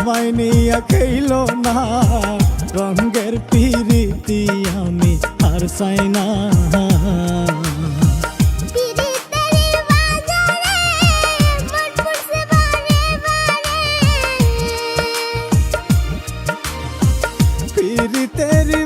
আমায় নিয়ে খেইলো না রঙের পিরিতি আমি আর চাই না। পিরিতেরি